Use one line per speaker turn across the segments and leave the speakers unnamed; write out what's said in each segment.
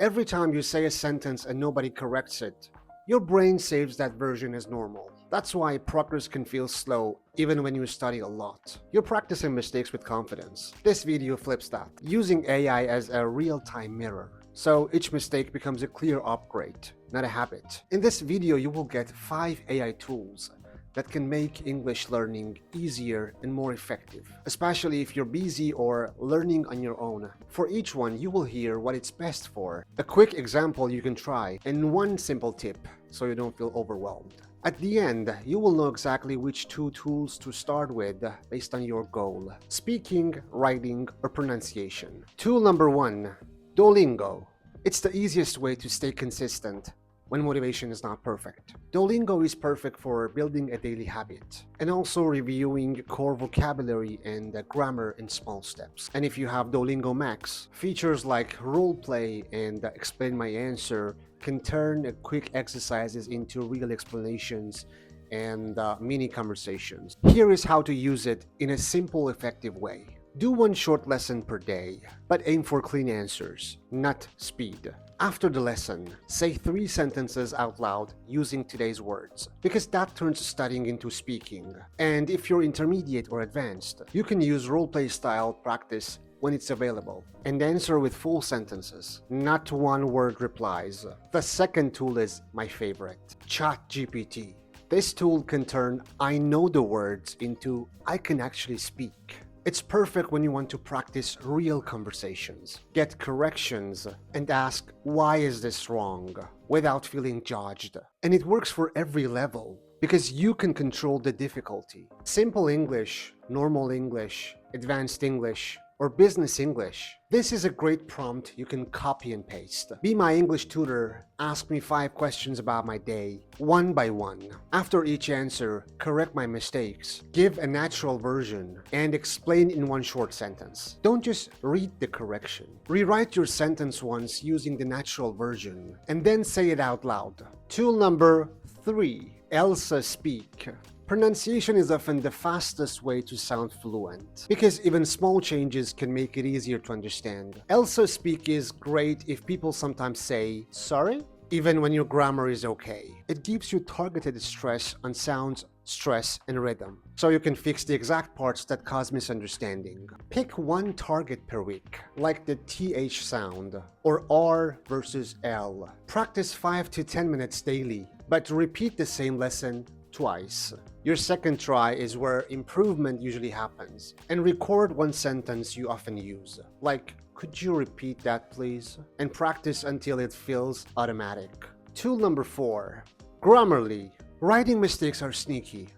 Every time you say a sentence and nobody corrects it, your brain saves that version as normal. That's why progress can feel slow even when you study a lot. You're practicing mistakes with confidence. This video flips that, using AI as a real-time mirror. So each mistake becomes a clear upgrade, not a habit. In this video, you will get 5 AI tools that can make English learning easier and more effective, especially if you're busy or learning on your own. For each one, you will hear what it's best for, a quick example you can try, and one simple tip so you don't feel overwhelmed. At the end, you will know exactly which 2 tools to start with based on your goal: speaking, writing, or pronunciation. Tool number 1, Duolingo. It's the easiest way to stay consistent when motivation is not perfect. Duolingo is perfect for building a daily habit and also reviewing core vocabulary and grammar in small steps. And if you have Duolingo Max, features like role play and explain my answer can turn quick exercises into real explanations and mini conversations. Here is how to use it in a simple, effective way. Do 1 short lesson per day, but aim for clean answers, not speed. After the lesson, say 3 sentences out loud using today's words, because that turns studying into speaking. And if you're intermediate or advanced, you can use roleplay style practice when it's available, and answer with full sentences, not 1-word replies. The second tool is my favorite, ChatGPT. This tool can turn "I know the words" into "I can actually speak." It's perfect when you want to practice real conversations, get corrections, and ask, "Why is this wrong?" without feeling judged. And it works for every level, because you can control the difficulty. Simple English, normal English, advanced English, or business English. This is a great prompt you can copy and paste. Be my English tutor, ask me 5 questions about my day, one by one. After each answer, correct my mistakes, give a natural version, and explain in 1 short sentence. Don't just read the correction. Rewrite your sentence once using the natural version, and then say it out loud. Tool number 3, ELSA Speak. Pronunciation is often the fastest way to sound fluent, because even small changes can make it easier to understand. ELSA Speak is great if people sometimes say, "Sorry?" even when your grammar is okay. It gives you targeted stress on sounds, stress, and rhythm, so you can fix the exact parts that cause misunderstanding. Pick 1 target per week, like the TH sound, or R versus L. Practice 5 to 10 minutes daily, but repeat the same lesson twice. Your second try is where improvement usually happens, and record 1 sentence you often use, like, "Could you repeat that please?" and practice until it feels automatic. Tool number 4, Grammarly. Writing mistakes are sneaky,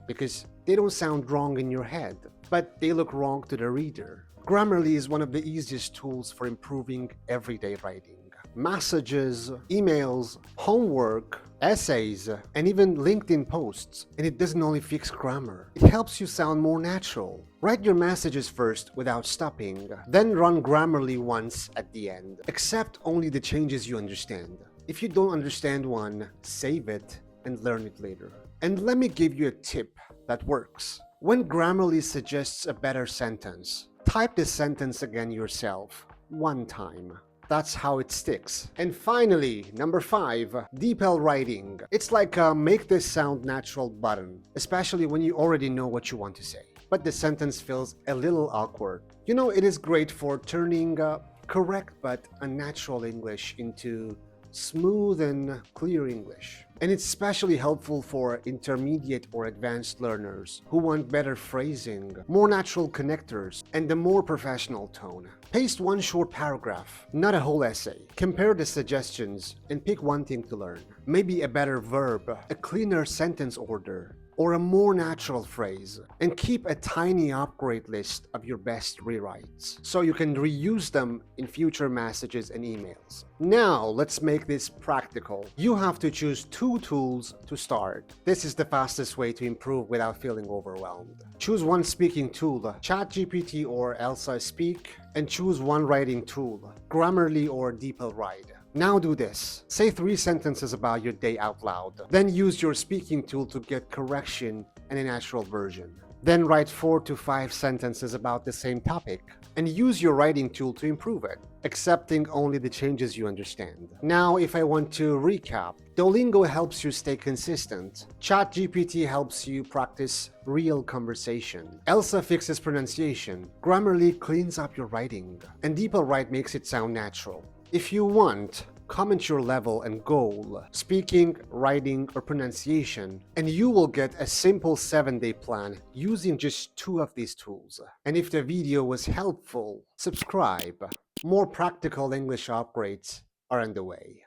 because they don't sound wrong in your head, but they look wrong to the reader. Grammarly is one of the easiest tools for improving everyday writing. Messages, emails, homework, essays, and even LinkedIn posts. And it doesn't only fix grammar, it helps you sound more natural. Write your messages first without stopping, then run Grammarly once at the end. Accept only the changes you understand. If you don't understand one, save it and learn it later. And let me give you a tip that works. When Grammarly suggests a better sentence, type the sentence again yourself, 1 time. That's how it sticks. And finally, number 5, DeepL Writing. It's like a make this sound natural button, especially when you already know what you want to say, but the sentence feels a little awkward. You know, it is great for turning correct but unnatural English into smooth and clear English. And it's especially helpful for intermediate or advanced learners who want better phrasing, more natural connectors, and a more professional tone. Paste 1 short paragraph, not a whole essay. Compare the suggestions and pick 1 thing to learn. Maybe a better verb, a cleaner sentence order, or a more natural phrase, and keep a tiny upgrade list of your best rewrites, so you can reuse them in future messages and emails. Now, let's make this practical. You have to choose 2 tools to start. This is the fastest way to improve without feeling overwhelmed. Choose 1 speaking tool, ChatGPT or ELSA Speak, and choose 1 writing tool, Grammarly or DeepL Write. Now do this. Say 3 sentences about your day out loud. Then use your speaking tool to get correction and a natural version. Then write 4 to 5 sentences about the same topic and use your writing tool to improve it, accepting only the changes you understand. Now, if I want to recap, Duolingo helps you stay consistent. ChatGPT helps you practice real conversation. ELSA fixes pronunciation. Grammarly cleans up your writing. And DeepL Write makes it sound natural. If you want, comment your level and goal, speaking, writing, or pronunciation, and you will get a simple 7-day plan using just 2 of these tools. And if the video was helpful, subscribe. More practical English upgrades are on the way.